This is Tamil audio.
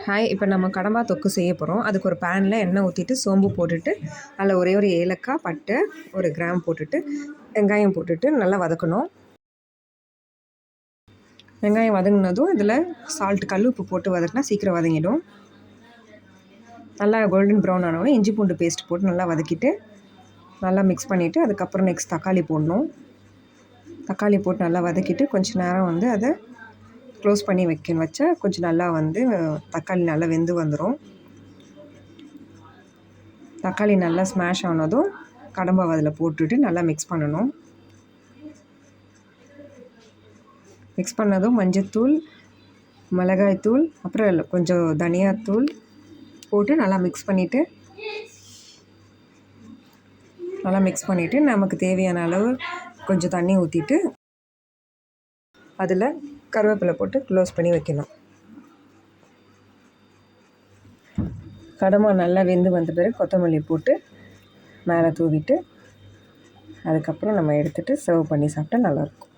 ஹாய், இப்போ நம்ம கடம்பா தொக்கு செய்ய போகிறோம். அதுக்கு ஒரு பேனில் எண்ணெய் ஊற்றிட்டு சோம்பு போட்டுட்டு அதில் ஒரே ஒரு ஏலக்காய், பட்டை, ஒரு கிராம் போட்டுட்டு வெங்காயம் போட்டுட்டு நல்லா வதக்கணும். வெங்காயம் வதங்கினதும் இதில் சால்ட், கல் உப்பு போட்டு வதக்கினா சீக்கிரம் வதங்கிடும். நல்லா கோல்டன் ப்ரௌன் ஆனோடனே இஞ்சி பூண்டு பேஸ்ட் போட்டு நல்லா வதக்கிட்டு நல்லா மிக்ஸ் பண்ணிவிட்டு அதுக்கப்புறம் நெக்ஸ்ட் தக்காளி போடணும். தக்காளி போட்டு நல்லா வதக்கிட்டு கொஞ்சம் நேரம் அதை க்ளோஸ் பண்ணி வச்சா கொஞ்சம் நல்லா தக்காளி நல்லா வெந்து வந்துடும். தக்காளி நல்லா ஸ்மாஷ் ஆனதும் கடம்பாவை அதில் போட்டுட்டு நல்லா மிக்ஸ் பண்ணணும். மிக்ஸ் பண்ணதும் மஞ்சத்தூள், மிளகாய்த்தூள், அப்புறம் கொஞ்சம் தனியாத்தூள் போட்டு நல்லா மிக்ஸ் பண்ணிவிட்டு நமக்கு தேவையான அளவு கொஞ்சம் தண்ணி ஊற்றிட்டு அதில் கருவேப்பிலை போட்டு க்ளோஸ் பண்ணி வைக்கணும். கடம்பா நல்லா வெந்து வந்த பிறகு கொத்தமல்லி போட்டு மேலே தூவிட்டு அதுக்கப்புறம் நம்ம எடுத்துகிட்டு சர்வ் பண்ணி சாப்பிட்டா நல்லாயிருக்கும்.